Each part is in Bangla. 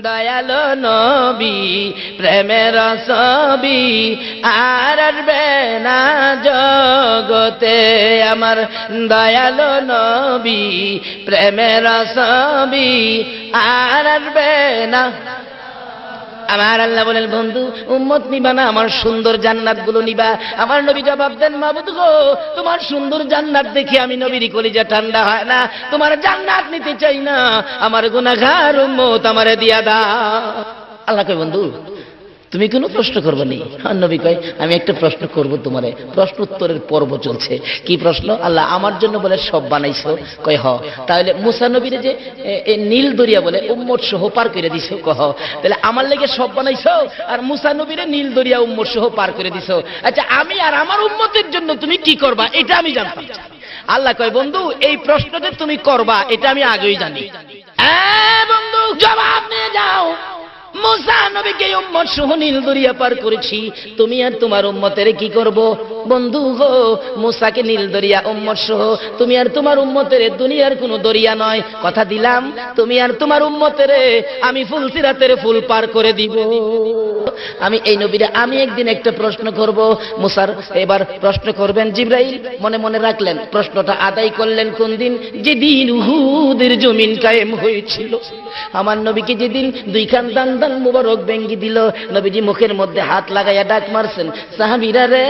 দয়ালো নবী প্রেমের ছবি আর আসবে না জগতে আমার দয়ালো নবী প্রেমের ছবি আর আসবে না। আমার আল্লাহ বলেন, বন্ধু উম্মত নিবা না, আমার সুন্দর জান্নাত গুলো নিবা। আমার নবী জবাব দেন, মাবুদ গো, তোমার সুন্দর জান্নাত দেখে আমি নবীর কলিজা ঠান্ডা হয় না, তোমার জান্নাত নিতে চাই না, আমার গুনাহগার উম্মত আমারে দিয়া দাও। আল্লাহ কয়, বন্ধু তুমি কোনো প্রশ্ন করবে নি? আর নবী কয়, আমি একটা প্রশ্ন করব তোমারে। প্রশ্ন উত্তরের পর্ব চলছে। কি প্রশ্ন? আল্লাহ আমার জন্য বলে সব বানাইছো? কয় হ। তাহলে মুসা নবীরে যে নীল দরিয়া বলে উম্মত সহ পার করে দিছো? কহ। তাহলে আমার লেগে সব বানাইছো আর মুসা নবীরে নীল দরিয়া উম্মত সহ পার করে দিছো। আচ্ছা আমি আর আমার উম্মতের জন্য তুমি কি করবা এটা আমি জানতাম। আল্লাহ কয়, বন্ধু এই প্রশ্ন যে তুমি করবা এটা আমি আগেই জানি। বন্ধু জবাব নিয়ে যাও। মুসা নবীকে উম্মত সহ নীল দরিয়া পার করেছি, তুমি আর তোমার উম্মতের কি করব? বন্ধু গো, মুসাকে নীল দরিয়া উম্মত সহ, তুমি আর তোমার উম্মতের দুনিয়ার কোনো দরিয়া নয়, কথা দিলাম তুমি আর তোমার উম্মতের আমি ফুলসিরাতের ফুল পার করে দিব। আমি এই নবীরে আমি একদিন একটা প্রশ্ন করব। মুসার এবার প্রশ্ন করবেন জিবরাইল, মনে মনে রাখলেন। প্রশ্নটা আদায় করলেন কোন দিন? যেদিন উহুদের জমিন কায়েম হয়েছিল। আমার নবীকে যেদিন দুইখান দান দান মুবারক ভেঙ্গি দিল, নবীজি মুখের মধ্যে হাত লাগাইয়া ডাক মারছেন, সাহাবীরা রে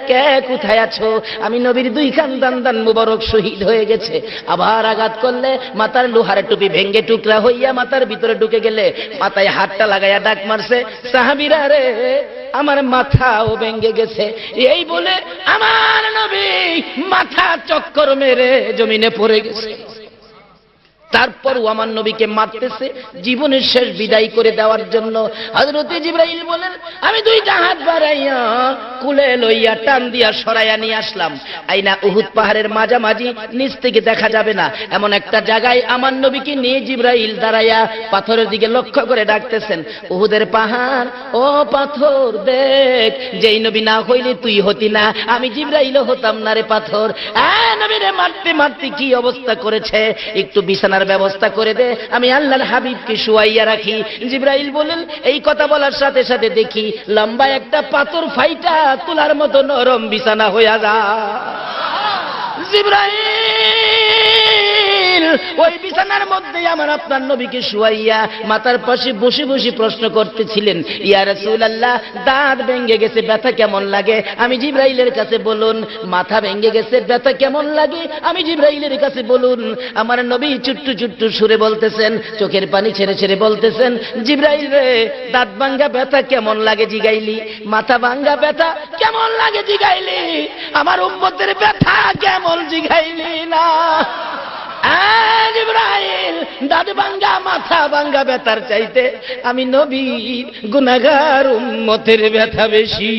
কে কোথায় আছো? আমি নবীর দুইখান দান দান মুবারক শহীদ হয়ে গেছে। আবার আঘাত করলে মাথার লোহার টুপি ভেঙ্গে টুকরা হইয়া মাথার ভিতরে ঢুকে গেলে মাথায় হাতটা লাগাইয়া ডাক মারছে, সাহাবীরা রে আমার মাথাও ভেঙ্গে গেছে। এই বলে আমার নবী মাথা চক্কর মেরে জমিনে পড়ে গেছে। তারপরও আমার নবীকে মারতেছে জীবনের শেষ বিদায় করে দেওয়ার জন্য। হযরত জিবরাইল বলেন, আমি দুইটা হাত বাড়াইয়া কুলে লইয়া টান দিয়া সরাইয়া নিয়ে আসলাম। আইনা উহুদ পাহাড়ের মাঝামাঝি, নিচ থেকে দেখা যাবে না এমন একটা জায়গায় আমার নবীকে নিয়ে জিবরাইল দাঁড়াইয়া পাথরের দিকে লক্ষ্য করে ডাকতেছেন, উহুদের পাহাড় ও পাথর দেখ, যেই নবী না হইলে তুই হতি না, আমি জিবরাইলও হতাম না রে পাথর। নবীরে মারতে মারতে কি অবস্থা করেছে, একটু বিছানার ব্যবস্থা করে দে, আমি আল্লাহর হাবিবকে শুয়াইয়া রাখি। জিবরাইল বলেন, এই কথা বলার সাথে সাথে দেখি লম্বা একটা পাথর ফাইটা তুলার মতো নরম বিছানা হইয়া যায়। জিবরাইল ওই বিছানার মধ্যে আমার আপনার নবীকে শুয়াইয়া মাথার পাশে বসে বসে প্রশ্ন করতেছিলেন, ইয়া রাসূলুল্লাহ দাঁত ভেঙে গেছে, ব্যথা কেমন লাগে? আমি জিবরাইলের কাছে বলুন। মাথা ভেঙে গেছে, ব্যথা কেমন লাগে? আমি জিবরাইলের কাছে বলুন। আমার নবী চুট্টু চুট্টু সুরে বলতেছেন, চোখের পানি ছেড়ে ছেড়ে বলতেছেন, জিবরাইল রে দাঁত ভাঙ্গা ব্যথা কেমন লাগে জিগাইলি, মাথা ভাঙ্গা ব্যথা কেমন লাগে জিগাইলি, আমার উম্মতের ব্যথা কেমন জিগাইলি না। জিবরাইল দাঁত ভাঙ্গা মাথা ভাঙ্গা ব্যথার চাইতে আমি নবীর গুনাহগার উম্মতের ব্যথা বেশি।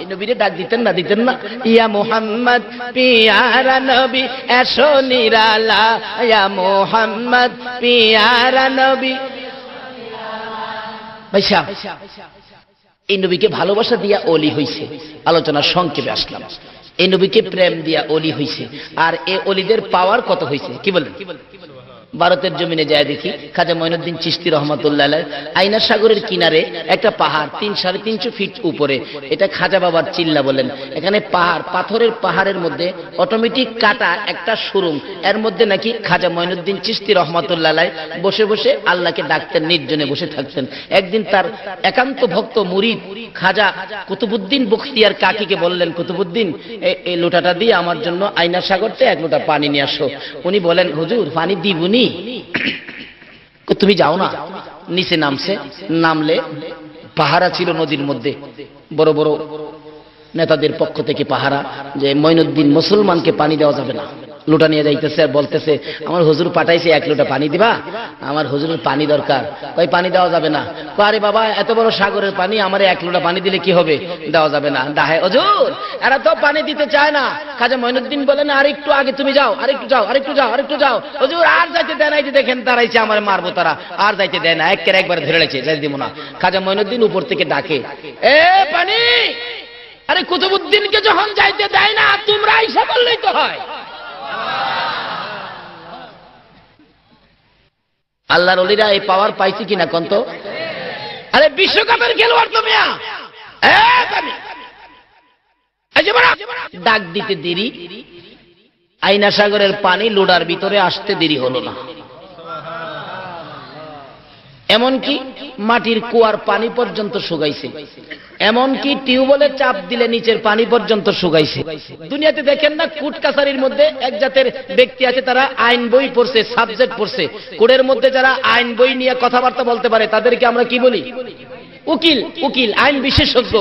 এই নবীরে ডাক দিতেন না, দিতেন না? ইয়া মুহাম্মদ পিয়ারা নবী এসো নিরালা, ইয়া মুহাম্মদ পিয়ারা নবী। ভাইসা এই নবীকে ভালোবাসা দিয়া ওলি হইছে। আলোচনা সংক্ষেপে আসলাম। এই নবীকে প্রেম দিয়া ওলি হইছে। আর এই ওলিদের পাওয়ার কত হইছে কি বলেন? ভারতের জমিনে যায় দেখি খাজা মঈনুদ্দিন চিশতি রহমাতুল্লাহ আলাইহ আইনা সাগরের কিনারে একটা পাহাড় ৩-৩৫০ ফিট উপরে, এটা খাজা বাবার চিল্লা বলেন। এখানে পাহাড়, পাথরের পাহাড়ের মধ্যে অটোমেটিক কাটা একটা শোরুম, এর মধ্যে নাকি খাজা মঈনুদ্দিন চিশতি রহমাতুল্লাহ আলাইহ বসে বসে আল্লাহকে ডাকতেন, নির্জনে বসে থাকতেন। একদিন তার একান্ত ভক্ত মুরিদ খাজা কুতুবউদ্দিন বখতিয়ার কাকিকে বললেন, কুতুবউদ্দিন এই লোটাটা দিয়ে আমার জন্য আইনা সাগরতে 1 লোটা পানি নিয়ে আসো। উনি বলেন, হুজুর পানি দিবনি? তুমি যাও না। নিচে নামছে, নামলে পাহারা ছিল নদীর মধ্যে, বড় বড় নেতাদের পক্ষ থেকে পাহারা, যে মঈনুদ্দিন মুসলমানকে পানি দেওয়া যাবে না। লোটা নিয়ে যাইতেছে আর বলতেছে, আমার হুজুর পাঠাইছে 1 লোটা পানি দিবা, আমার হুজুরের পানি দরকার। কই পানি দেওয়া যাবে না। আরে বাবা এত বড় সাগরের পানি, আমার 1 লোটা পানি দিলে কি হবে? দেওয়া যাবে না। ডাহে, হুজুর এরা তো পানি দিতে চায় না। খাজা মঈনুদ্দিন বলেন, আর একটু আগে তুমি যাও, আরেকটু যাও, আরেকটু যাও, আরেকটু যাও। হুজুর আর যাইতে দেয় নাই, যে দেখেন তারাইছে আমার মারবো তারা, আর যাইতে দেয় না, একবার ধরে রেখেছে, যাই দিব না। খাজা মঈনুদ্দিন উপর থেকে ডাকে, এ পানি, আরে কুতুবউদ্দিনকে যখন যাইতে দেয় না তোমরা আইসা বললেই তো হয়। আল্লাহর ওলিরা এই পাওয়ার পাইছে কিনা কোন তো? আরে বিশ্বকাপের খেলোয়াড় তো মিয়া, ডাক দিতে দেরি, আইনা সাগরের পানি লোডার ভিতরে আসতে দেরি হলো না। এমনকি মাটির কুয়ার পানি পর্যন্ত শুকাইছে, এমনকি টিউবওয়েলে চাপ দিলে নিচের পানি পর্যন্ত শুকাইছে। দুনিয়াতে দেখেন না কোর্ট কাছারির মধ্যে এক জাতের ব্যক্তি আছে, তারা আইন বই পড়ছে, সাবজেক্ট পড়ছে। কোর্টের মধ্যে যারা আইন বই নিয়ে কথাবার্তা বলতে পারে তাদেরকে আমরা কি বলি? উকিল। উকিল আইন বিশেষজ্ঞ।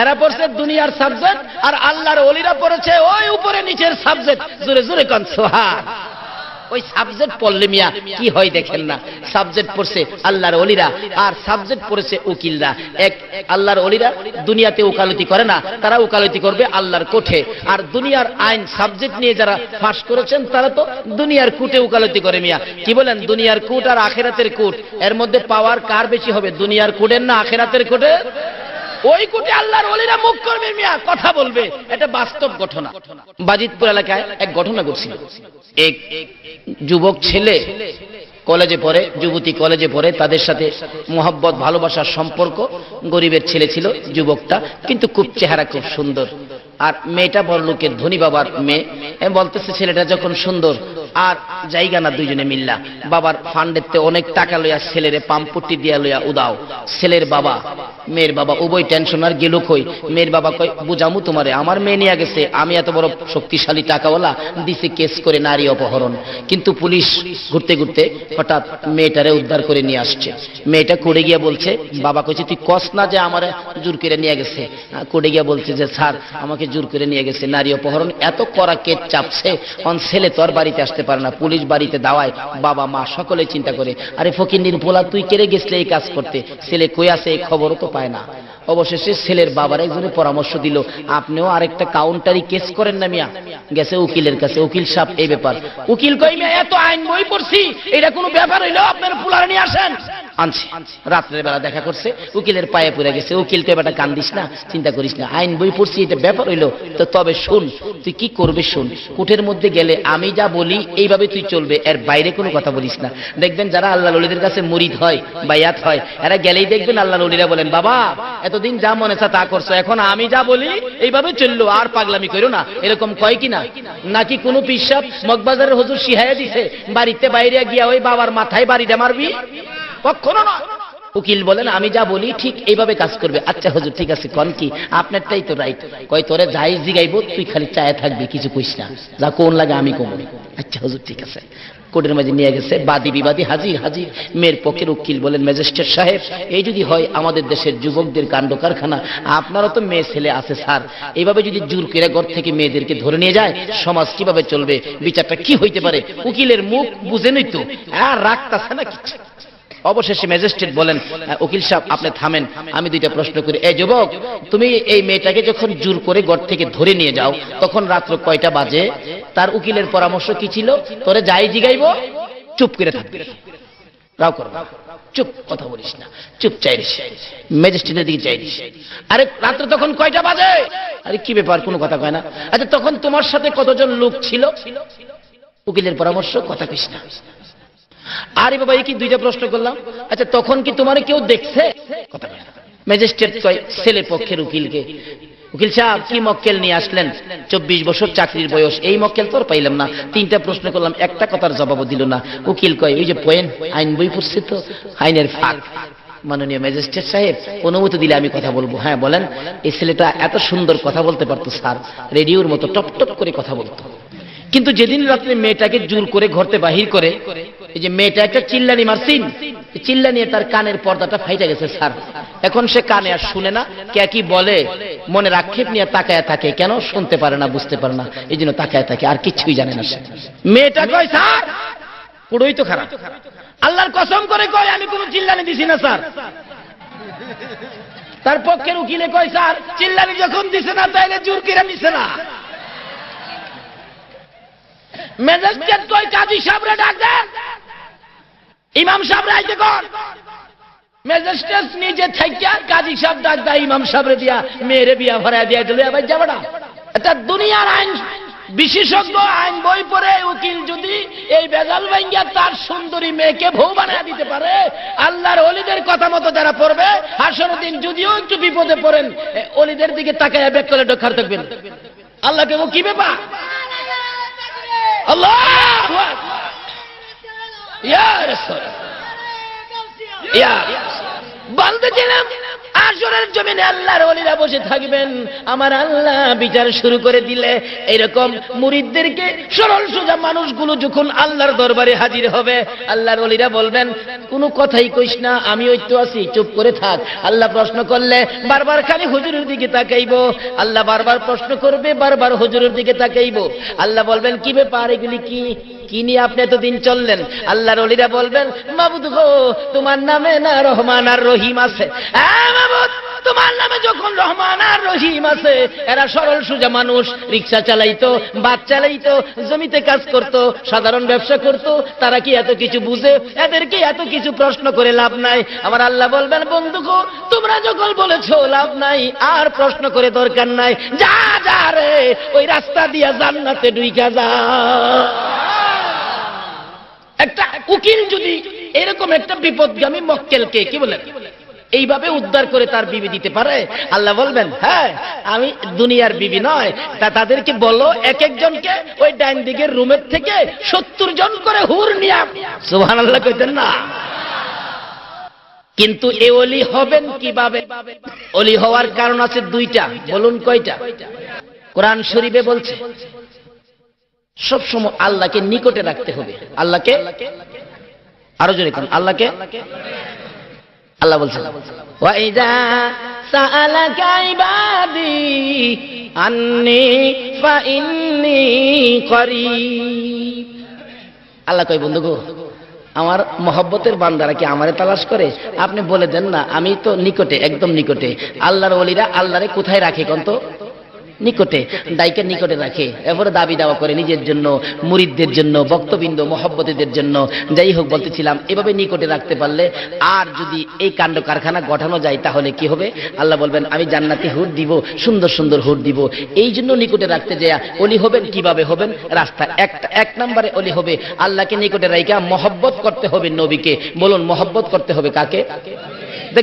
এরা পড়ছে দুনিয়ার সাবজেক্ট, আর আল্লাহর ওলিরা পড়েছে ওই উপরে নিচের সাবজেক্ট। জোরে জোরে কোন সুবহান। ওই সাবজেক্ট পড়লে মিয়া কি হয় দেখেন না, সাবজেক্ট পড়ছে আল্লাহর ওলিরা আর সাবজেক্ট পড়েছে উকিলরা। এক আল্লাহর ওলিরা দুনিয়াতে ওকালতি করে না, তারা ওকালতি করবে আল্লাহর কোর্টে। আর দুনিয়ার আইন সাবজেক্ট নিয়ে যারা পাস করেছেন তারা তো দুনিয়ার কোর্টে ওকালতি করে। মিয়া কি বলেন? দুনিয়ার কোর্ট আর আখিরাতের কোর্ট, এর মধ্যে পাওয়ার কার বেশি হবে? দুনিয়ার কোর্টের না আখিরাতের কোর্টের? ওই কোর্টে আল্লাহর ওলিরা মুখ করবে মিয়া, কথা বলবে। এটা বাস্তব ঘটনা। বাজিতপুর এলাকায় এক ঘটনা ঘটছিল। এক যুবক ছেলে কলেজে পড়ে, যুবতী কলেজে পড়ে, তাদের সাথে মোহাব্বত ভালোবাসার সম্পর্ক। গরিবের ছেলে ছিল যুবকটা, কিন্তু খুব চেহারা খুব সুন্দর। আর মেয়েটা বড় লোকের ধনী বাবার মেয়ে। বলতেছে ছেলেটা যখন সুন্দর আর জায়গা না, দুইজনে মিল্লা বাবার ফান্ডেতে অনেক টাকা লইয়া ছেলেরে পাম্পটি দিয়া লইয়া উদাও। ছেলের বাবা মেয়ের বাবা উভয় টেনশন। আর গেল কই? মেয়ের বাবা কই বুঝামু তোমারে, আমার মেয়ে নিয়ে গেছে, আমি এত বড় শক্তিশালী টাকাওয়ালা, দিছে কেস করে নারী অপহরণ। কিন্তু পুলিশ ঘুরতে ঘুরতে হঠাৎ মেয়েটারে উদ্ধার করে নিয়ে আসছে। মেয়েটা কোর্টে গিয়া বলছে, বাবা কইছে তুই কস না যে আমারে জোর করে নিয়ে গেছে। কোর্টে গিয়া বলছে যে স্যার আমাকে জোর করে নিয়ে গেছে, নারী অপহরণ, এত কড়া কেস চাপছে। অন ছেলে তো আর বাড়িতে আসতে পারে না, পুলিশ বাড়িতে দাওয়ায়, বাবা মা সকলে চিন্তা করে আরে ফকিন্নির পোলা তুই কেড়ে গেছলে এই কাজ করতে, ছেলে কই আছে এই খবরও তো পায় না। অবশেষে ছেলের বাবার একজনে পরামর্শ দিল, আপনিও আরেকটা কাউন্টারি কেস করেন না মিয়া। গেছে উকিলের কাছে, উকিল সাহেব এই ব্যাপার। উকিল কই মিয়া এত আইন বই পড়ছি, এটা কোনো ব্যাপার হইলো? আপনার পোলারে নিয়ে আসেন। আনছে, রাত্রের বেলা দেখা করছে, উকিলের পায়ে পড়ে গেছে। উকিল কই বেটা কান্দিস না, চিন্তা করিস না, আইন বই পড়ছি, এটা ব্যাপার হইলো তো। তবে শুন, তুই কি করবে শুন, কোর্টের মধ্যে গেলে আমি যা বলি এইভাবে তুই চলবে, এর বাইরে কোনো কথা বলিস না। দেখবেন যারা আল্লাহর ওলিদের কাছে মুরিদ হয়, বাইয়াত হয়, এরা গেলেই দেখবেন আল্লাহর ওলিরা বলেন, বাবা এতদিন যা মনে চা তা করছো, এখন আমি যা বলি এইভাবে চললো, আর পাগলামি করো না। এরকম কয় কিনা? নাকি কোনো পিসাব মগবাজারের হুজুর শিখাইয়া দিছে বাড়িতে বাইরে গিয়া ওই বাবার মাথায় বাড়িটা মারবি? কখনো না। উকিল বলেন আমি যা বলি ঠিক এইভাবে কাজ করবে। আচ্ছা হুজুর ঠিক আছে, কোন কি? আপনারটাই তো রাইট। কয় তোরে যাই জিগাইব তুই খালি চায়ে থাকবি, কিছু কইস না, যা কোন লাগে আমি কমব। আচ্ছা হুজুর ঠিক আছে। কোর্টের মাঝে নিয়ে গেছে, বাদী বিবাদী হাজির হাজির। মেয়ের পক্ষের উকিল বলেন, ম্যাজিস্ট্রেট সাহেব এই যদি হয় আমাদের দেশের যুবকদের কাণ্ড কারখানা, আপনারও তো মেয়ে ছেলে আছে স্যার, এইভাবে যদি জোর করে ঘর থেকে মেয়েদেরকে ধরে নিয়ে যায় সমাজ কিভাবে চলবে, বিচারটা কি হইতে পারে? উকিলের মুখ বুঝে নইতো, আর রাখতাছে না কিছু। অবশেষে ম্যাজিস্ট্রেট বলেন, উকিল সাহেব আপনি থামেন, আমি দুইটা প্রশ্ন করি। এই যুবক, তুমি এই মেয়েটাকে যখন জোর করে ঘর থেকে ধরে নিয়ে যাও তখন রাত্র কয়টা বাজে? তার উকিলের পরামর্শ কি ছিল? তোরে যাই জিগাইব চুপ করে থাকবি, রাও করো, চুপ, কথা বলিস না, চুপ চাইরিস। ম্যাজিস্ট্রেটের দিকে চাইরিস। আরে রাত্র তখন কয়টা বাজে? আরে কি ব্যাপার, কোনো কথা কয় না। আচ্ছা তখন তোমার সাথে কতজন লোক ছিল? উকিলের পরামর্শ, কথা কইস না। আরে বাবা এই কি দুইটা প্রশ্ন করলাম। আচ্ছা তখন কি তোমার কেউ দেখছে? কথা বলে না। ম্যাজিস্ট্রেট কয় ছেলে পক্ষের উকিলকে, উকিল সাহেব কি মক্কেল নিয়ে আসলেন? 24 বছর চাকরির বয়স, এই মক্কেল তোর পাইলাম না। তিনটা প্রশ্ন করলাম, একটা কথার জবাবও দিল না। উকিল কয় ওই যে পয়েন্ট, আইন বই পড়ছে তো, আইনের ফাঁক। মাননীয় ম্যাজিস্ট্রেট সাহেব অনুমতি দিলে আমি কথা বলবো। হ্যাঁ বলেন। এই ছেলেটা এত সুন্দর কথা বলতে পারতো স্যার, রেডিওর মতো টপ টপ করে কথা বলতো। কিন্তু যেদিন রাত্রে মেয়েটাকে জোর করে ঘরতে বাহির করে, এই যে মেয়েটা একটা চিল্লানি মারছিন, চিল্লানিয়ে তার কানের পর্দাটা ফাইটা গেছে স্যার। এখন সে কানে আর শুনে না, কে কি বলে মনের আক্ষেপ নিয়ে তাকায় থাকে, কেন শুনতে পারে না, বুঝতে পারে না, এই জন্য তাকায় থাকে, আর কিছুই জানে না সে। মেয়েটা কয় স্যার পুরোই তো খারাপ, আল্লাহর কসম করে কয় আমি কোনো চিল্লানি দিছি না স্যার। তার পক্ষের উকিলে কয় স্যার চিল্লানি যখন দিছে না তাইলে জোর করে নিছে না। ম্যাজিস্ট্রেট কই কাজী সাহেবরে ডাক দেন, ইমাম সাহেবরে আইতে কর। ম্যাজিস্ট্রেট নিজে থাইকা কাজী সাহেব ডাক দেয়, ইমাম সাহেবরে দিয়া মেয়েরে বিয়া ভরায় দিয়া দিল। আবার যাবো না, এটা দুনিয়ার আইন বিশেষজ্ঞ আইন বই পড়ে উকিল যদি এই বেজাল ভাঙ্গিয়া তার সুন্দরী মেয়েকে বউ বানায় দিতে পারে, আল্লাহর ওলিদের কথা মতো যারা পড়বে হাসরের দিন যদিও একটু বিপদে পড়েন ওলিদের দিকে তাকায় ব্যাক করে ডকার থাকবেন, আল্লাহকে ও কি ব্যাপার? আল্লাহু আকবার, ইয়া রাসূল, ইয়া বলতেছিলাম আসরের জমিনে আল্লাহর ওলিরা বসে থাকবেন, আমার আল্লাহ বিচার শুরু করে দিলে এরকম মুরিদদেরকে সরল সোজা মানুষগুলো যখন আল্লাহর দরবারে হাজির হবে, আল্লাহর ওলিরা বলবেন কোনো কথাই কইস না, আমি ওই তো আছি, চুপ করে থাক। আল্লাহ প্রশ্ন করলে বারবার খালি হুজুরের দিকে তাকাইবো, আল্লাহ বারবার প্রশ্ন করবে, বারবার হুজুরের দিকে তাকাইবো। আল্লাহ বলবেন কি ব্যাপার, এগুলি কি নিয়ে আপনি এতদিন চললেন? আল্লাহর ওলিরা বলবেন মাবুদ গো, তোমার নামে না রহমান আর রহিম আছে। মাবুদ, তোমার নামে যখন রহমান আর রহিম আছে, এরা সরল সোজা মানুষ, রিক্সা চালাইতো, বাস চালাইতো, জমিতে কাজ করত, সাধারণ ব্যবসা করত, তারা কি এত কিছু বুঝে? এদেরকে এত কিছু প্রশ্ন করে লাভ নাই। আমার আল্লাহ বলবেন বন্ধু গো, তোমরা যখন বলেছো লাভ নাই, আর প্রশ্ন করে দরকার নাই, যা যা রে ওই রাস্তা দিয়া জান্নাতে ঢুইকা যা। একটা উকিল যদি এরকম একটা বিপদগামী মক্কেলকে কি বলে এইভাবে উদ্ধার করে তার বিবি দিতে পারে, আল্লাহ বলবেন হ্যাঁ, আমি দুনিয়ার বিবি নয়, তা তাদেরকে বলো এক একজনকে ওই ডাইন দিকের রুমের থেকে 70 জন করে হুর নিয়া। সুবহানাল্লাহ কইতেন না? কিন্তু এ ওলি হবেন কিভাবে? ওলি হওয়ার কারণ আছে দুইটা, বলুন কয়টা? কোরআন শরীফে বলছে সবসময় আল্লাহকে নিকটে রাখতে হবে। আল্লাহকে আরো জোরে কোন আল্লাহকে? আল্লাহ বলছেন ওয়া ইযা সাআলাকা ইবাদি আন্নী ফা ইন্নী করিব। আল্লাহ কয় বন্ধু গো, আমার মহব্বতের বান্দারা কি আমারে তালাশ করে? আপনি বলে দেন না আমি তো নিকটে, একদম নিকটে। আল্লাহর ওলিরা আল্লাহরে কোথায় রাখে কোন তো? নিকটে, দায়কে নিকটে রাখে, এরপরে দাবি দাওয়া করে নিজের জন্য, মুরিদদের জন্য, ভক্তবৃন্দ, মহব্বতীদের জন্য। যাই হোক, বলতেছিলাম এভাবে নিকটে রাখতে পারলে আর যদি এই কাণ্ড কারখানা গঠানো যায় তাহলে কি হবে? আল্লাহ বলবেন আমি জান্নাতি হুর দিব, সুন্দর সুন্দর হুর দিব। এই জন্য নিকটে রাখতে যায় ওলি হবেন। কিভাবে হবেন? রাস্তা এক নম্বরে ওলি হবে আল্লাহকে নিকটে রাইখা মহব্বত করতে হবে নবীকে। বলুন মহব্বত করতে হবে কাকে?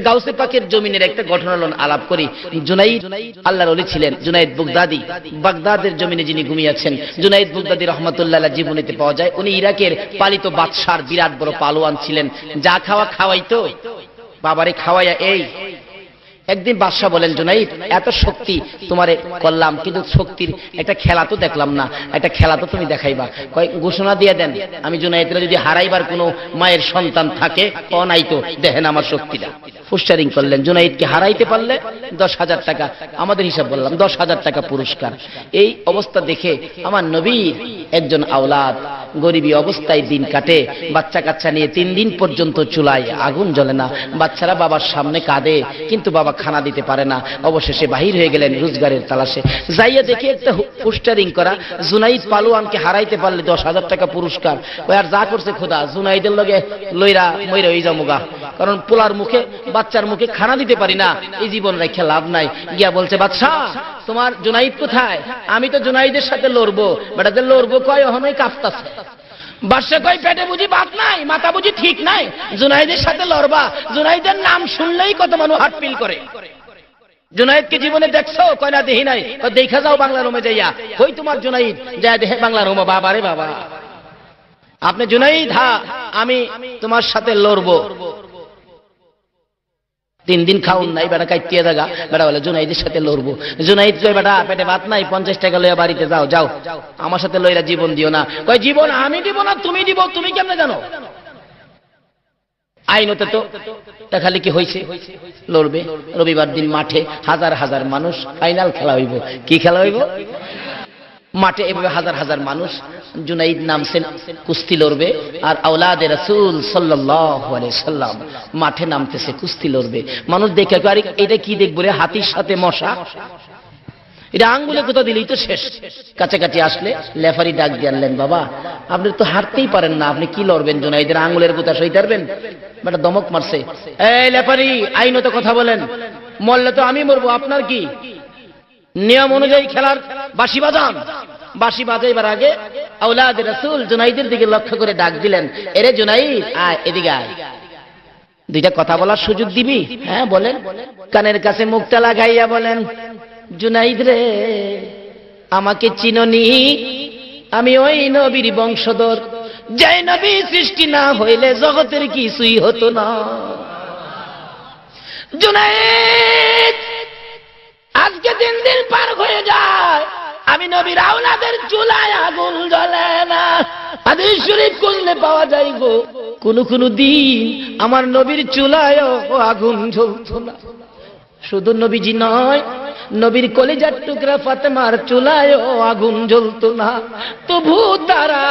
গাউসে পাকের জমিনের একটা ঘটনা আলাপ করি। জুনাইদ আল্লাহর ওলি ছিলেন, জুনাইদ বুগদাদি, বাগদাদের জমিনে যিনি ঘুমিয়েছেন। জুনাইদ বুগদাদি রহমাতুল্লাহ আলাইহি জীবনীতে পাওয়া যায় উনি ইরাকের পালিত বাদশার বিরাট বড় পালোয়ান ছিলেন। যা খাওয়া খাওয়াইতো, বাবারে খাওয়াইয়া এই একদিন বাদশাহ বলেন জুনাইদ এত শক্তি তোমারে করলাম, কিন্তু শক্তির একটা খেলা তো দেখলাম না, একটা খেলা তো তুমি দেখাইবা। কয় ঘোষণা দিয়ে দেন, আমি জুনাইদরা যদি হারাইবার কোনো মায়ের সন্তান থাকে নাই তো দেখেন আমার শক্তিটা। ফুস্টারিং করলেন, জুনাইদকে হারাইতে পারলে 10,000 টাকা, আমাদের হিসাব বললাম 10,000 টাকা পুরস্কার। এই অবস্থা দেখে আমার নবীর একজন আওলাদ গরিবী অবস্থায় দিন কাটে, বাচ্চা কাচ্চা নিয়ে 3 দিন পর্যন্ত চুলায় আগুন জ্বলে না, বাচ্চারা বাবার সামনে কাঁদে, কিন্তু বাবা খানা দিতে পারে না। অবশেষে বাহির হয়ে গেলেন রোজগারের তালাশে। যাইয়া দেখে একটা পোস্টারিং করা, জুনাইদ পালোয়ানকে হারাইতে পারলে 10,000 টাকা পুরস্কার। ওই আর যা করছে খোদা, জুনাইদের লগে লইরা মইরা হয়ে যামুগা, কারণ পোলার মুখে বাচ্চার মুখে খানা দিতে পারি না, এই জীবন রেখে লাভ নাই। গিয়া বলছে বাদশা তোমার জুনাইদ কোথায়? আমি তো জুনাইদের সাথে লড়বো। বেটাদের লড়বো কয় ওখানে কাঁপতাছে। বাদশা কয় পেটে বুঝি ভাত নাই, মাথা বুঝি ঠিক নাই, জুনাইদের সাথে লড়বা? জুনাইদের নাম শুনলেই কত মানুষ হার্টফিল করে। জুনাইদকে জীবনে দেখছো? কয় না দেখি নাই। দেখা যাও বাংলা রুমে যাইয়া। কই তোমার জুনাইদ? যা দেখে বাংলা রুমে। বাবা রে বাবা, আপনি জুনাইদ? হ্যাঁ আমি তোমার সাথে লড়বো। 3 দিন খাউন নাই, বেটা কাইতিয়ে জায়গা। বেটা বলে জুনাইদের সাথে লড়বো। জুনাইদ কয় বেটা পেটে ভাত নাই, 50 টাকা লইয়া বাড়িতে যাও, যাও আমার সাথে লইরা জীবন দিও না। কয় জীবন আমি দিব না তুমি দিব? তুমি কেমনে জানো? আইনতে তো দেখালে কি হয়েছে, লড়বে। রবিবার দিন মাঠে হাজার হাজার মানুষ, ফাইনাল খেলা হইব। কি খেলা হইব? মাঠে এভাবে হাজার হাজার মানুষ, জুনাইদ নামছেন কুস্তি লড়বে, আর আওলাদে রাসূল সাল্লাল্লাহু আলাইহি সাল্লাম মাঠে নামতেছে কুস্তি লড়বে। মানুষ দেখে আরে এটা কি দেখবো রে, হাতির সাথে মশা, এটা আঙ্গুলে কোথা দিলেই তো শেষ। কাছাকাছি আসলে লেফারি ডাক দিয়ে আনলেন, বাবা আপনি তো হাঁটতেই পারেন না, আপনি কি লড়বেন জুনাইদের আঙ্গুলের কোথা সইতে পারবেন? বেটা দমক মারছে, এই লেফারি আইনত কথা বলেন, মরলে তো আমি মরবো, আপনার কি? নিয়ম অনুযায়ী খেলার বাঁশি বাজান। বাঁশি বাজাইবার আগে আওলাদ রাসূল জুনাইদের দিকে লক্ষ্য করে ডাক দিলেন, এরে জুনাইদ আয় এদিকে আয়, দুইটা কথা বলার সুযোগ দিবি? হ্যাঁ বলেন। কানের কাছে মুখটা লাগাইয়া বলেন, জুনাইদ রে আমাকে চিননি, আমি ওই নবীর বংশধর, যে নবী সৃষ্টি না হইলে জগতের কিছুই হতো না। জুনাইদ আজকে দিন দিন পার হয়ে যায়, আমি নবীর আওলাদের চুলায় আগুন জ্বলে না। হাদিস শরীফ খুঁজলে পাওয়া যায় গো, কোন দিন আমার নবীর চুলায় আগুন জ্বলতো না। শুধু নবীজি নয়, নবীর কলিজার টুকরা ফাতেমার চুলায় আগুন জ্বলতো না, তবু তারা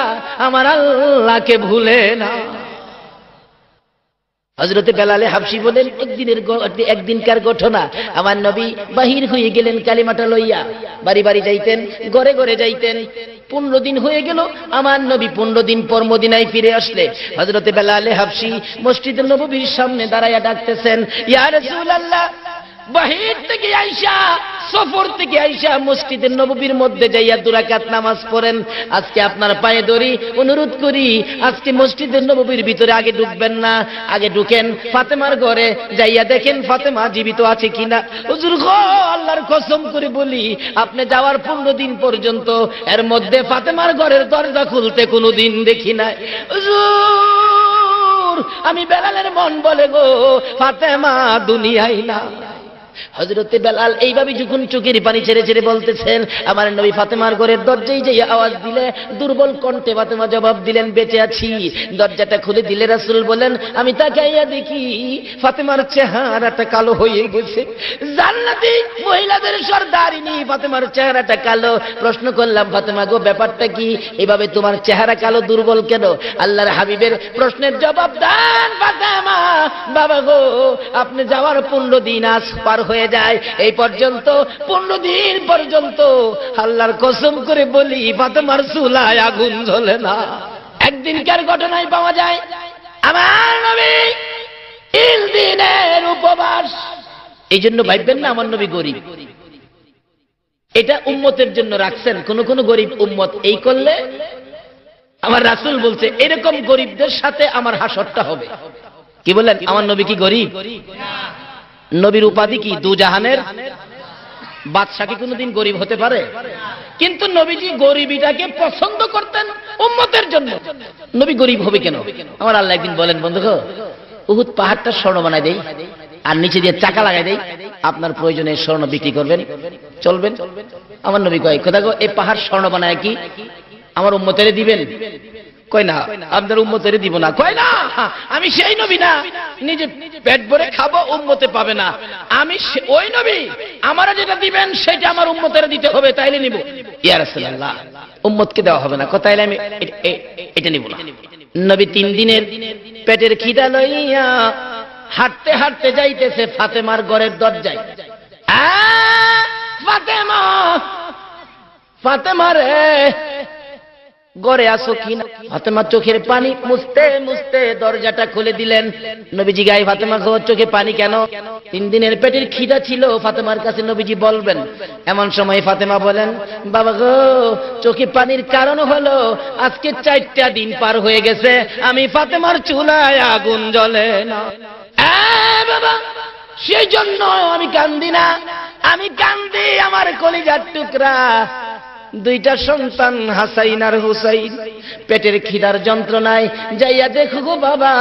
আমার আল্লাহকে ভুলে না। হযরতে বেলালে হাবশী বলেন, একদিনকার ঘটনা, আমার নবী বাহির হয়ে গেলেন কালিমাটা লইয়া, বাড়ি বাড়ি যাইতেন, ঘরে ঘরে যাইতেন। 15 দিন হয়ে গেল, আমার নবী 15 দিন পর মদিনায় ফিরে আসলে হযরতে বেলালে হাবশী মসজিদে নববীর সামনে দাঁড়াইয়া ডাকতেছেন, ইয়া রাসূলুল্লাহ, বাহির থেকে আইসা, সফর থেকে আইসা মসজিদের নববীর মধ্যে যাইয়া 2 রাকাত নামাজ পড়েন। আজকে আপনার পায়ে ধরি, অনুরোধ করি, আজকে মসজিদের নববীর ভিতরে আগে ঢুকবেন না, আগে ঢুকেন ফাতেমার ঘরে, যাইয়া দেখেন ফাতেমা জীবিত আছে কিনা। হুজুর গো, আল্লাহর কসম করে বলি, আপনি যাওয়ার 15 দিন পর্যন্ত এর মধ্যে ফাতেমার ঘরের দরজা খুলতে কোনোদিন দেখি নাই। হুজুর, আমি বেলালের মন বলে গো, ফাতেমা দুনিয়ায় না। হযরতে বেলাল এইভাবে যখন চোখের পানি ছেড়ে ছেড়ে বলতেছেন, আমার নবী ফাতেমার ঘরের দরজায় যাইয়া আওয়াজ দিলে দুর্বল কণ্ঠে ফাতেমা জবাব দিলেন, বেঁচে আছি। দরজাটা খুলে দিলে রাসূল বলেন, আমি তাকাইয়া দেখি ফাতেমার চেহারাটা কালো হয়ে গেছে। জান্নাতি মহিলাদের সরদারিনী ফাতেমার চেহারাটা কালো। প্রশ্ন করলাম, ফাতেমা গো, ব্যাপারটা কি, এভাবে তোমার চেহারা কালো, দুর্বল কেন? আল্লাহর হাবিবের প্রশ্নের জবাব দেন, ফাতেমা বাবা গো, আপনি যাওয়ার 15 দিন আজ পার হয়ে যায়, এই পর্যন্ত 15 দিন পর্যন্ত আল্লাহর কসম করে বলি ফাতেমার চুলায় আগুন জ্বলে না। একদিনকার ঘটনায় পাওয়া যায়, আমার নবী 3 দিনের উপবাস। এই জন্য ভাববেন না আমার নবী গরিব, এটা উম্মতের জন্য রাখছেন। কোন গরিব উম্মত এই করলে আমার রাসূল বলছে, এরকম গরিবদের সাথে আমার হাসরটা হবে। কি বলেন, আমার নবী কি গরিব? নবীর উপাধি কি? দুজাহানের বাদশা। কি কোনদিন গরিব হতে পারে? কিন্তু নবীজি গরিবিটাকে পছন্দ করতেন উম্মতের জন্য। নবী গরিব হবে কেন? আমার আল্লাহ একদিন বলেন, বন্ধু গো, উহুদ পাহাড়টা স্বর্ণ বানাই দেই আর নিচে দিয়ে চাকা লাগাই দেই, আপনার প্রয়োজনে স্বর্ণ বিক্রি করবেন, চলবেন? আমার নবী কয়, কথা গো, এই পাহাড় স্বর্ণ বানায় কি আমার উম্মতেরে দিবেন? কয় না, আপনার উম্মতেরে দিব না। কয় না, আমি সেই নবী না, নিজে পেট ভরে খাবো, উম্মতে পাবে না। আমি ওই নবী, আমারা যেটা দিবেন সেটা আমার উম্মতেরে দিতে হবে, তাইলে নিব। ইয়া রাসূলুল্লাহ, উম্মতকে দেওয়া হবে না, তাইলে আমি এটা নিব না। নবী 3 দিনের পেটের খিদা লইয়া হাঁটতে হাঁটতে যাইতেছে ফাতেমার ঘরের দরজায়। ফাতেমা, ফাতেমা রে, ঘরে আসো কিনা? ফাতেমা চোখের পানি মুছতে মুছতে দরজাটা খুলে দিলেন। নবীজি গায়ে, ফাতেমা গো, চোখে পানি কেন? 3 দিনের পেটের খিদা ছিল, ফাতেমার কাছে নবীজি বলবেন। এমন সময় ফাতেমা বলেন, বাবা গো, চোখে পানির কারণ হলো আজকে 4টা দিন পার হয়ে গেছে, আমি ফাতেমার চুলায় আগুন জ্বলে না। বাবা, সেই জন্য আমি কান্দি না, আমি কান্দি আমার কলিজার টুকরা 2টা সন্তান হাসাইন আর হুসাইন পেটের খিদার যন্ত্রণায় যাইয়া দেখো গো বাবা,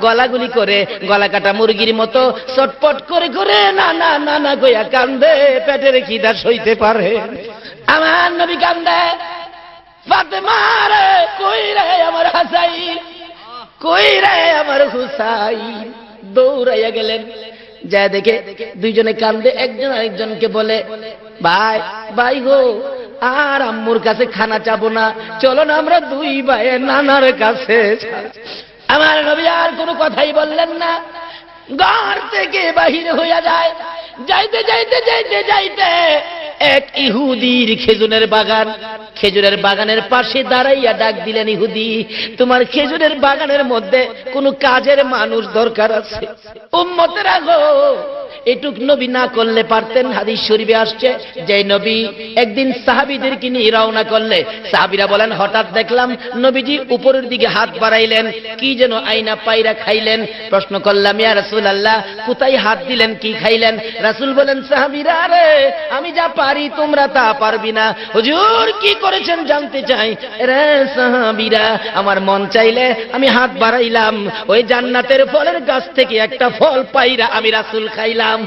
গলাগুলি করে গলা কাটা মুরগির মতো চটপট করে করে না না না না কইয়া কান্দে, পেটের খিদা সইতে পারে। আমার নবী কান্দে, ফাতেমা রে, কই রে আমার হাসাইন, কই রে আমার হুসাইন? দৌড়াইয়া গেলেন, যা দেখে 2জনে কান্দে, একজন আরেকজনকে বলে, ভাই ভাই গো, আর আম্মুর কাছে খানা চাবো না, চলো না আমরা 2 ভাই নানার কাছে। আমার নবী আর কোনো কথাই বললেন না, ঘর থেকে বাহির হইয়া যায়। যাইতে যাইতে যাইতে যাইতে এক ইহুদির খেজুরের বাগান, খেজুরের বাগানের পাশে দাঁড়াইয়া ডাক দিলেন, ইহুদি, তোমার খেজুরের বাগানের মধ্যে কোনো কাজের মানুষ দরকার আছে? উম্মতেরা গো, এটুক নবী না করলে পারতেন। হাদিস শরীফে আসছে যে নবী একদিন সাহাবীদেরকে নিয়ে রওনা করলে সাহাবীরা বলেন হঠাৎ দেখলাম নবীজি উপরের দিকে হাত বাড়াইলেন, কি যেন আইনা পায়রা খাইলেন। প্রশ্ন করলাম ইয়া রাসূলুল্লাহ কোথায় হাত দিলেন, কি খাইলেন? রাসূল বলেন সাহাবীরা রে আমি যা পারি তোমরা তা পারবি না। হুজুর কি করেছেন জানতে চাই? রে সাহাবীরা আমার মন চাইলে আমি হাত বাড়াইলাম, ওই জান্নাতের ফলের গাছ থেকে একটা ফল পাইরা আমি রাসূল খাইলাম।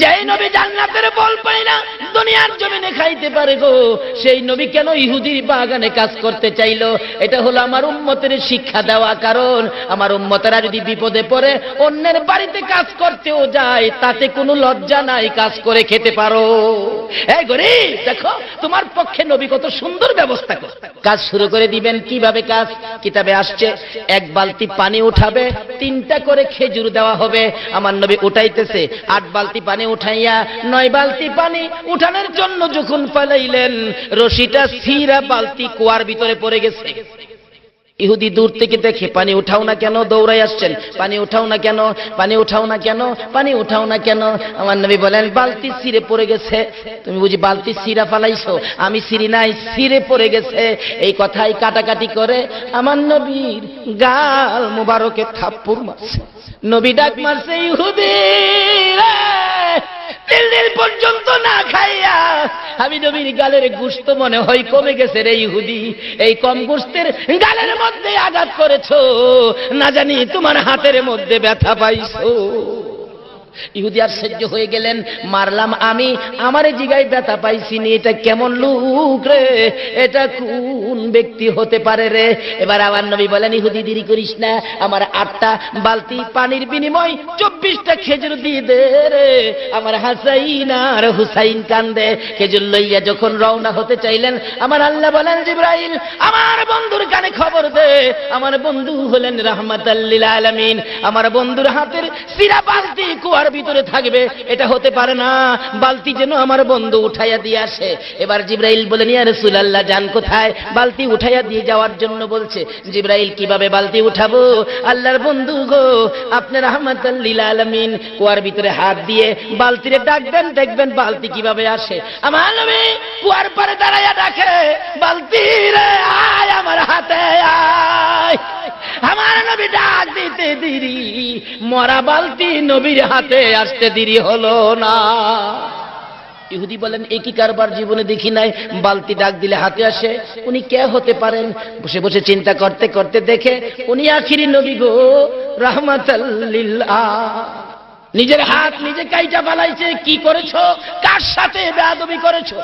যেই নবী জান্নাতের ফল পায় না দুনিয়ার জমিনে খাইতে পারে গো, সেই নবী কেন ইহুদির বাগানে কাজ করতে চাইলো? এটা হলো আমার উম্মতের শিক্ষা দেওয়া। কারণ আমার উম্মতেরা যদি বিপদে পড়ে অন্যের বাড়িতে কাজ করতেও যায় তাতে কোনো লজ্জা নাই, কাজ করে খেতে পারো। এই গরিব দেখো তোমার পক্ষে নবী কত সুন্দর ব্যবস্থা করে কাজ শুরু করে দিবেন। কিভাবে কাজ? কিতাবে আসছে এক বালতি পানি উঠাবে, 3টা করে খেজুর দেওয়া হবে। আমার নবী উঠাইতেছে 8 বালতি পানি উঠাইয়া 9 বালতি পানি উঠানোর জন্য যখন পালাইলেন রশিটা ছিঁড়া বালতি কুয়ার ভিতরে পড়ে গেছে। ইহুদি দূর থেকে দেখে পানি উঠাও না কেন, দৌড়াই আসছেন, পানি উঠাও না কেন, পানি উঠাও না কেন, পানি উঠাও না কেন? আমার নবী বলেন বালতি ছিঁড়ে পড়ে গেছে। তুমি বুঝি বালতি ছিঁড়া ফালাইছো? আমি ছিঁড়ি নাই, ছিঁড়ে পড়ে গেছে। এই কথাই কাটাকাটি করে আমার নবীর গাল মুবারকে থাপ্পড় মারছে। নবী ডাক মারছে ইহুদি রে, 3 দিন পর্যন্ত না খাইয়া আমি নবীর গালের গোশত মনে হয় কমে গেছে রে ইহুদি। এই কম গোশতের গালের মধ্যে আঘাত করেছো, না জানি তোমার হাতের মধ্যে ব্যথা পাইছো। ইহুদি আশ্চর্য হয়ে গেলেন, মারলাম আমি, আমারে জিগায় ব্যথা পাইছিনি, এটা কেমন লোক রে, এটা কোন ব্যক্তি হতে পারে রে? এবার আমার নবী বলেন ইহুদি দেরি করিস না, আমার 8টা বালতি পানির বিনিময় 24টা খেজুর দিয়ে দে রে। আমার হাসাইন আর হুসাইন কান্দে। খেজুর লইয়া যখন রওনা হতে চাইলেন আমার আল্লাহ বলেন জিবরাইল আমার বন্ধুর কানে খবর দে, আমার বন্ধু হলেন রাহমাতাল লিল আলামিন, আমার বন্ধুর হাতের সিরা বালতি কুয়ার ভিতরে থাকবে, এটা হতে পারে না, বালতি যেন আমার বন্ধু উঠাইয়া দিয়ে আসে। এবার জিবরাইল বলেন ইয়া রাসূলুল্লাহ যান কোথায়? বালতি উঠাইয়া দিয়ে যাওয়ার জন্য বলছে। জিবরাইল কিভাবে বালতি উঠাবো? আল্লাহর বন্ধু গো আপনি রাহমাতাল লিল আলামিন, কুয়ার ভিতরে হাত দিয়ে বালতিরে ডাক দেন, দেখবেন বালতি কিভাবে আসে। আমার নবী কুয়ার পারে দাঁড়াইয়া ডাকে বালতি রে আয় আমার হাতে আয়। আমার নবী ডাক দিতে দেরি, মরা বালতি নবীর হাতে আসতে দেরি হলো না। ইহুদি বলেন একই কারবার জীবনে দেখি নাই, বালতি ডাক দিলে হাতে আসে, উনি কে হতে পারেন? বসে বসে চিন্তা করতে করতে দেখে উনি আখিরি নবী গো রাহমাতাল লিল আলামিন। নিজের হাত নিজে কাইটা ফালাইছে। কি করেছো? কার সাথে বেয়াদবি করেছো?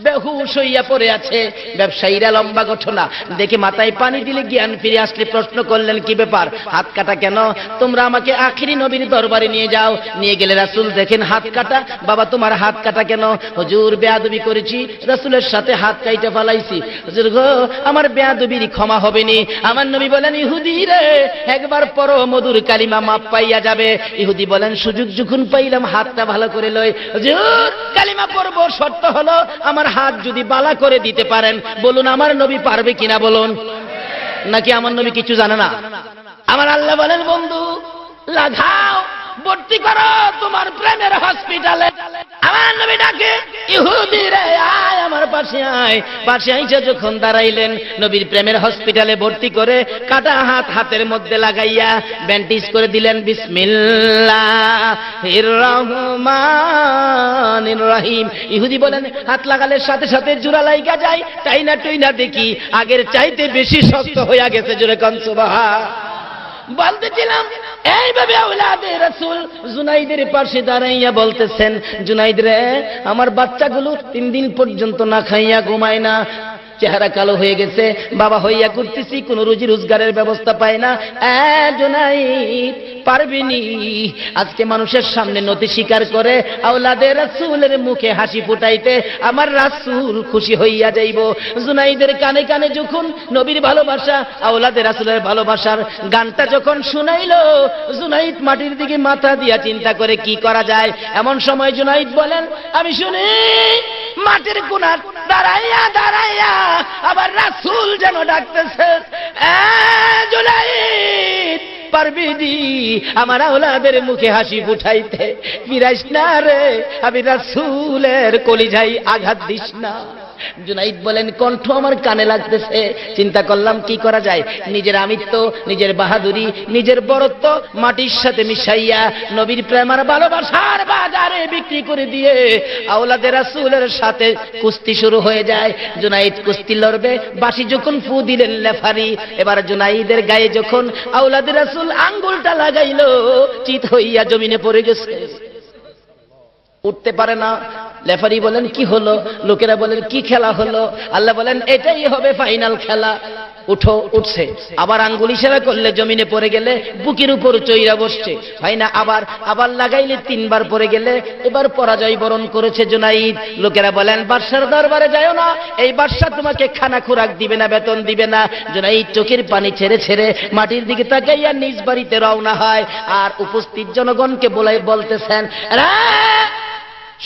বেহুশ হইয়া পড়ে আছে। ব্যবসায়ীরা লম্বা ঘটনা দেখে মাথায় পানি দিলে জ্ঞান ফিরে আসলে প্রশ্ন করলেন কি ব্যাপার, হাত কাটা কেন? তোমরা আমাকে আখিরি নবীর দরবারে নিয়ে যাও। নিয়ে গেলে রাসূল দেখেন হাত কাটা। বাবা তোমার হাত কাটা কেন? হুজুর বেয়াদবি করেছি, রাসূলের সাথে হাত কাইটা ফালাইছি। হুজুর গো আমার বেয়াদবির ক্ষমা হবে নি। আমার নবী বলেন ইহুদি রে একবার পড়ো মধুর কালিমা মাপ পাইয়া যাবে। ইহুদি বলেন সুযোগ যখন পাইলাম হাতটা ভালো করে লই। হুজুর কালিমা পড়বো, শর্ত হলো আমার হাত যদি বালা করে দিতে পারেন। বলুন আমার নবী পারবে কিনা বলুন, নাকি আমার নবী কিছু জানে না? আমার আল্লাহ বলেন বন্ধু লাগাও, ভর্তি করো তোমার প্রেমের হসপিটালে। আমার নবী ডাকে ইহুদি রে আয় আমার পাশে আয়। পাশে আইসা যখন দাঁড়াইলেন নবীর প্রেমের হসপিটালে ভর্তি করে কাটা হাত হাতের মধ্যে লাগাইয়া ব্যান্ডেজ করে দিলেন। বিসমিল্লাহির রহমানির রহিম। ইহুদি বলেন হাত লাগালে সাথে সাথে জোড়া লাইগা যায়, তাই না টুই না দেখি আগের চাইতে বেশি শক্ত হইয়া গেছে। জোরে কোন সুবহান। বলতেছিলাম এইভাবে আওলাদে রাসূল জুনাইদের পাশে দাঁড়াইয়া বলতেছেন জুনাইদ রে আমার বাচ্চাগুলো 3 দিন পর্যন্ত না খাইয়া ঘুমায় না, চেহারা কালো হয়ে গেছে, বাবা হইয়া করতেছি, কোন রুজি রোজগারের ব্যবস্থা পায় না। জুনাইদ পারবিনি? আজকে মানুষের সামনে নতি স্বীকার করে আওলাদে রাসূলের মুখে হাসি ফুটাইতে আমার রাসূল খুশি হইয়া যাইব। জুনাইদের কানে কানে যখন নবীর ভালোবাসা আওলাদে রাসূলের ভালোবাসার গানটা যখন শুনাইলো, জুনাইদ মাটির দিকে মাথা দিয়া চিন্তা করে কি করা যায়। এমন সময় জুনাইদ বলেন আমি শুনি মাটির কোণার দাঁড়াইয়া দাঁড়াইয়া আবার রাসূল যেন ডাকতেছে জুনাইদ পারবি আমার আওলাদের মুখে হাসি ফুটাইতে? বিরাইস না রে, আমি রাসূলের কলিজায় আঘাত দিস না। জুনাইদ বলেন, কণ্ঠ আমার কানে লাগতেছে। চিন্তা করলাম কি করা যায়। নিজের আমিত্ব, নিজের বাহাদুরি, নিজের বরত্ব মাটির সাথে মিশাইয়া নবীর প্রেম আর ভালোবাসার বাজারে বিক্রি করে দিয়ে আওলাদের রাসূলের সাথে কুস্তি শুরু হয়ে যায়। জুনাইদ কুস্তি লড়বে, বাঁশি যখন ফু দিলেন লেফারি, এবার জুনাইদের গায়ে যখন আওলাদের রাসূল আঙ্গুলটা লাগাইলো, চিত হইয়া জমিনে পড়ে গেছে, উঠতে পারে না। লেফারি বলেন, কি হলো? লোকেরা বলেন, কি খেলা হলো? আল্লাহ বলেন, এটাই হবে ফাইনাল খেলা। উঠো, উঠছে। আবার আঙ্গুল ইশারা করলে জমিনে পড়ে গেলে বুকের উপর চইরা বসছে। হয় না, আবার লাগাইলে 3 বার পড়ে গেলে এবার পরাজয় বরণ করেছে জুনাইদ। লোকেরা বলেন, বাদশার দরবারে যাও না, এই বাদশা তোমাকে খানা খোরাক দিবে না, বেতন দিবে না। জুনাইদ চোখের পানি ছেড়ে ছেড়ে মাটির দিকে তাকাইয়া নিজ বাড়িতে রওনা হয়। আর উপস্থিত জনগণকে বলতেছেন,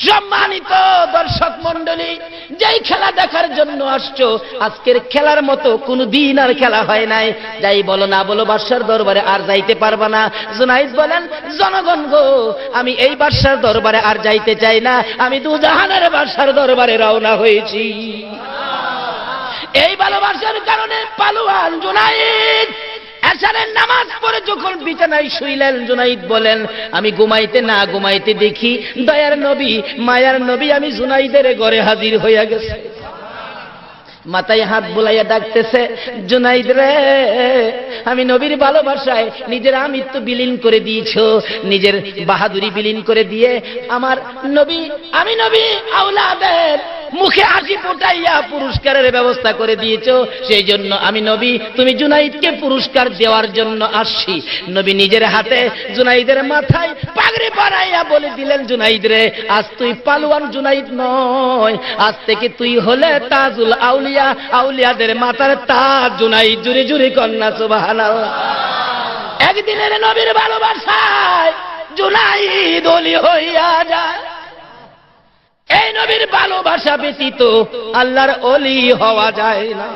সম্মানিত দর্শক মন্ডলী, যেই খেলা দেখার জন্য আসছো, আজকের খেলার মতো কোনো দিন আর খেলা হয় নাই। যাই বলো না বলো, বাদশার দরবারে আর যাইতে পারবা না। জুনাইদ বলেন, জনগণ গো, আমি এই বাদশার দরবারে আর যাইতে চাই না, আমি দুজাহানের বাদশার দরবারে রওনা হয়েছি। এই ভালোবাসার কারণে পালোয়ান জুনাইদ এশারের নামাজ পড়ে যখন বিছানায় শুইলেন, জুনাইদ বলেন, আমি ঘুমাইতে না ঘুমাইতে দেখি দয়ার নবী, মায়ার নবী আমি জুনাইদের ঘরে হাজির হইয়া গেছে। মাথায় হাত বুলাইয়া ডাকতেছে, জুনাইদ রে, আমি নবীর ভালোবাসায় নিজের আমিত্ব বিলীন করে দিয়েছো, নিজের বাহাদুরি বিলীন করে দিয়ে আমার নবী, আমি নবী আওলাদের মুখে হাসি ফুটাইয়া পুরস্কারের ব্যবস্থা করে দিয়েছো। সেই জন্য আমি নবী, তুমি জুনাইদকে পুরস্কার দেওয়ার জন্য আসছি। নবী নিজের হাতে জুনাইদের মাথায় পাগড়ি পরাইয়া বলে দিলেন, জুনাইদ রে, আজ তুই পালোয়ান জুনাইদ নয়, আজ থেকে তুই হলে তাজুল আউলিয়া, আউলিয়াদের মাথার তাজ জুনাইদ। জুরে জুরে কন্যা সুবহানাল্লাহ। একদিনের নবীর ভালোবাসায় জুনাইদ ওলি হইয়া যায়। এই নবীর ভালোবাসা ব্যতীত আল্লাহর ওলি হওয়া যায় না।